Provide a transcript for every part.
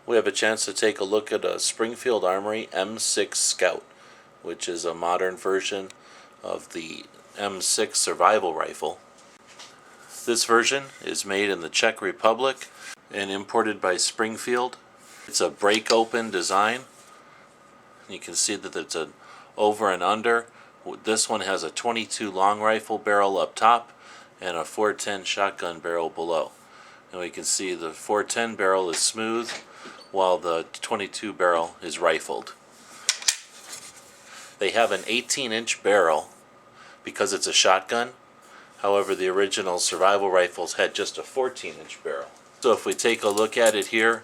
we have a chance to take a look at a Springfield Armory M6 Scout, which is a modern version of the M6 survival rifle. This version is made in the Czech Republic and imported by Springfield. It's a break open design. You can see that it's an over and under. This one has a 22 long rifle barrel up top and a 410 shotgun barrel below. And we can see the 410 barrel is smooth while the 22 barrel is rifled. They have an 18-inch barrel because it's a shotgun. However, the original survival rifles had just a 14-inch barrel. So if we take a look at it here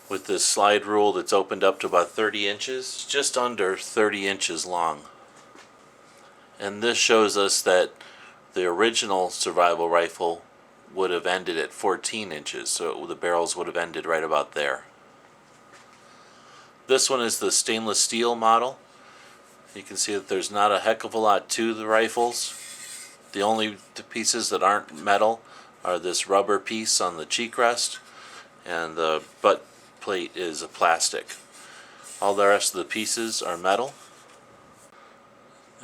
with this slide rule that's opened up to about 30 inches, just under 30 inches long. And this shows us that the original survival rifle would have ended at 14 inches, so the barrels would have ended right about there. This one is the stainless steel model. You can see that there's not a heck of a lot to the rifles. The only pieces that aren't metal are this rubber piece on the cheek rest, and the butt plate is a plastic. All the rest of the pieces are metal.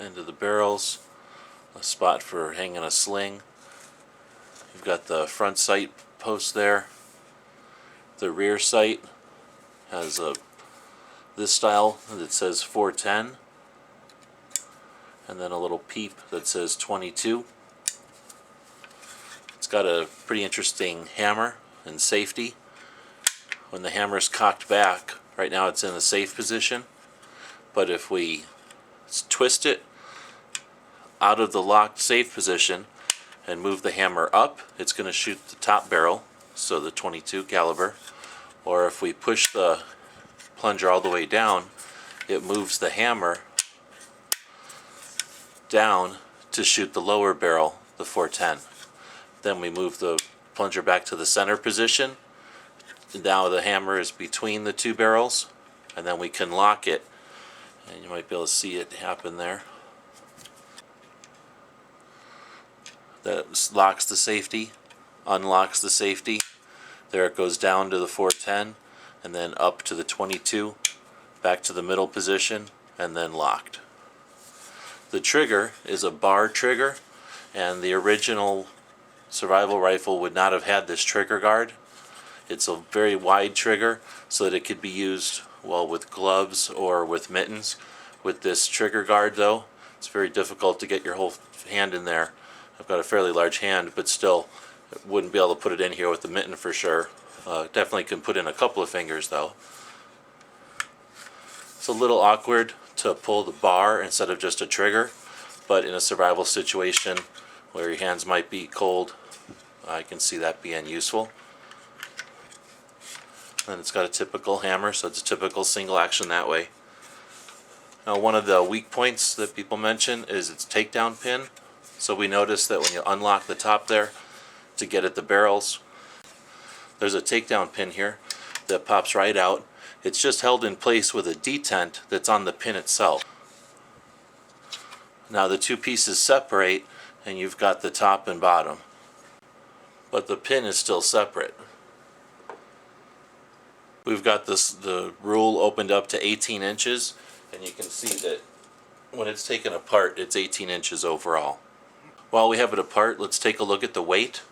End of the barrels, a spot for hanging a sling. You've got the front sight post there. The rear sight has this style that says 410, and then a little peep that says 22. It's got a pretty interesting hammer and safety. When the hammer's cocked back, right now it's in a safe position, but if we twist it out of the locked safe position and move the hammer up, it's going to shoot the top barrel, so the 22 caliber. Or if we push the plunger all the way down, it moves the hammer down to shoot the lower barrel, the 410. Then we move the plunger back to the center position. Now the hammer is between the two barrels, and then we can lock it, and you might be able to see it happen there. That locks the safety, unlocks the safety. There it goes down to the 410, and then up to the 22, back to the middle position, and then locked. The trigger is a bar trigger, and the original survival rifle would not have had this trigger guard. It's a very wide trigger so that it could be used well with gloves or with mittens. With this trigger guard though, it's very difficult to get your whole hand in there. I've got a fairly large hand, but still wouldn't be able to put it in here with the mitten for sure. Definitely can put in a couple of fingers though. It's a little awkward to pull the bar instead of just a trigger, but in a survival situation where your hands might be cold, I can see that being useful. And it's got a typical hammer, so it's a typical single action that way. Now, one of the weak points that people mention is its takedown pin. So we notice that when you unlock the top there to get at the barrels, there's a takedown pin here that pops right out. It's just held in place with a detent that's on the pin itself. Now the two pieces separate and you've got the top and bottom, but the pin is still separate. We've got the rule opened up to 18 inches, and you can see that when it's taken apart, it's 18 inches overall. While we have it apart, let's take a look at the weight.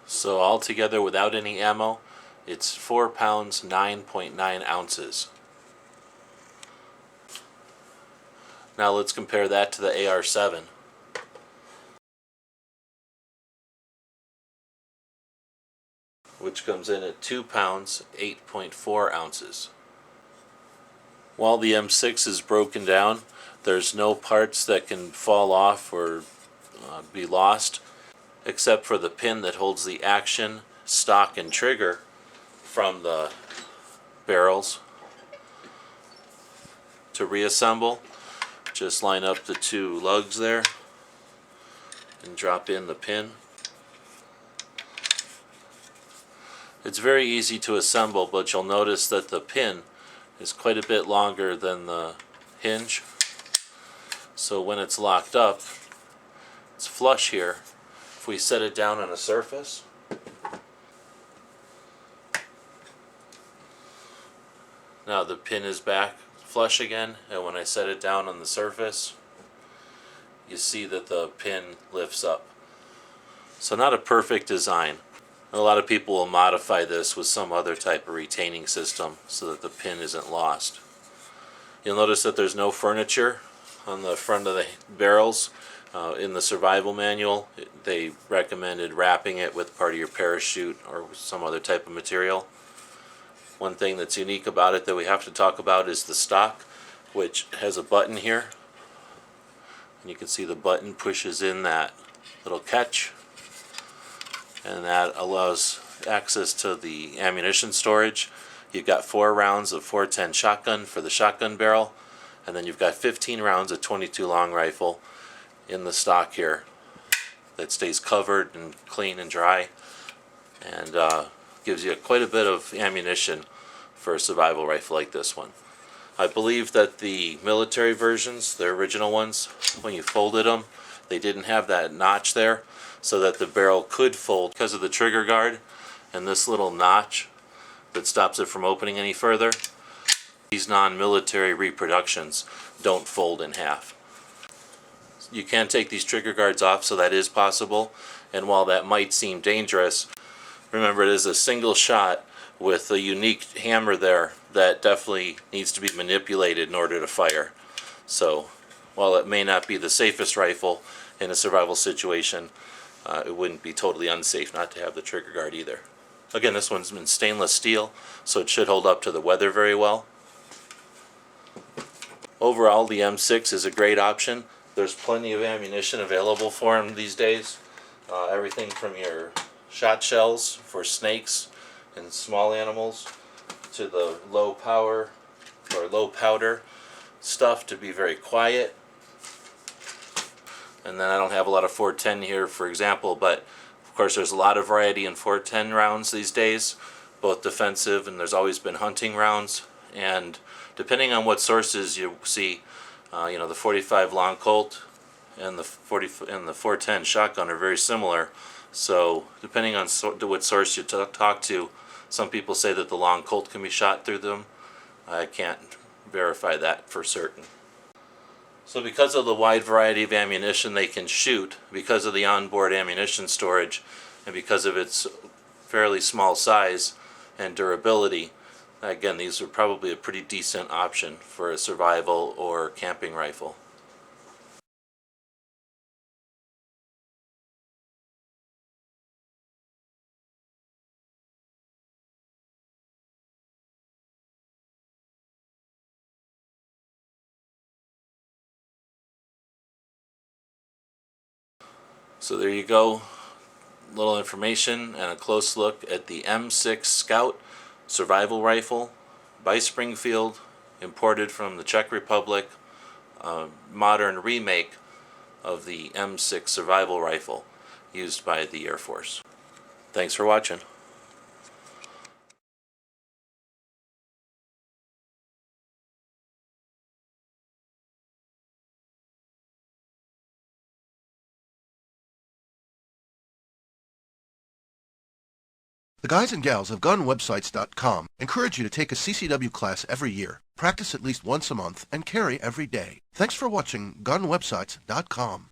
So altogether, without any ammo, it's 4 pounds 9.9 ounces. Now let's compare that to the AR-7. Which comes in at 2 pounds 8.4 ounces. While the M6 is broken down, there's no parts that can fall off or be lost, except for the pin that holds the action, stock, and trigger from the barrels. To reassemble, just line up the two lugs there and drop in the pin. It's very easy to assemble, but you'll notice that the pin is quite a bit longer than the hinge. So when it's locked up, it's flush here. If we set it down on a surface, Now the pin is back flush again, and when I set it down on the surface, you see that the pin lifts up. So not a perfect design. A lot of people will modify this with some other type of retaining system so that the pin isn't lost. You'll notice that there's no furniture on the front of the barrels. In the survival manual, they recommended wrapping it with part of your parachute or some other type of material. One thing that's unique about it that we have to talk about is the stock, which has a button here. And you can see the button pushes in that little catch, and that allows access to the ammunition storage. You've got 4 rounds of .410 shotgun for the shotgun barrel, and then you've got 15 rounds of .22 long rifle in the stock here that stays covered and clean and dry, and gives you quite a bit of ammunition for a survival rifle like this one. I believe that the military versions, the original ones, when you folded them, they didn't have that notch there so that the barrel could fold because of the trigger guard and this little notch that stops it from opening any further. These non-military reproductions don't fold in half. You can take these trigger guards off, so that is possible, and while that might seem dangerous, remember it is a single shot with a unique hammer there that definitely needs to be manipulated in order to fire. So while it may not be the safest rifle in a survival situation, it wouldn't be totally unsafe not to have the trigger guard either. Again, this one's in stainless steel, so it should hold up to the weather very well. Overall, the M6 is a great option. There's plenty of ammunition available for them these days. Everything from your shot shells for snakes and small animals to the low power or low powder stuff to be very quiet. And then I don't have a lot of .410 here, for example, but of course there's a lot of variety in .410 rounds these days, both defensive, and there's always been hunting rounds. And depending on what sources you see, the .45 long Colt and the .410 shotgun are very similar. So depending on what source you talk to, some people say that the long Colt can be shot through them. I can't verify that for certain. So because of the wide variety of ammunition they can shoot, because of the onboard ammunition storage, and because of its fairly small size and durability, again, these are probably a pretty decent option for a survival or camping rifle. So there you go, a little information and a close look at the M6 Scout survival rifle by Springfield, imported from the Czech Republic, a modern remake of the M6 survival rifle used by the Air Force. Thanks for watching. The guys and gals of GunWebsites.com encourage you to take a CCW class every year, practice at least once a month, and carry every day. Thanks for watching GunWebsites.com.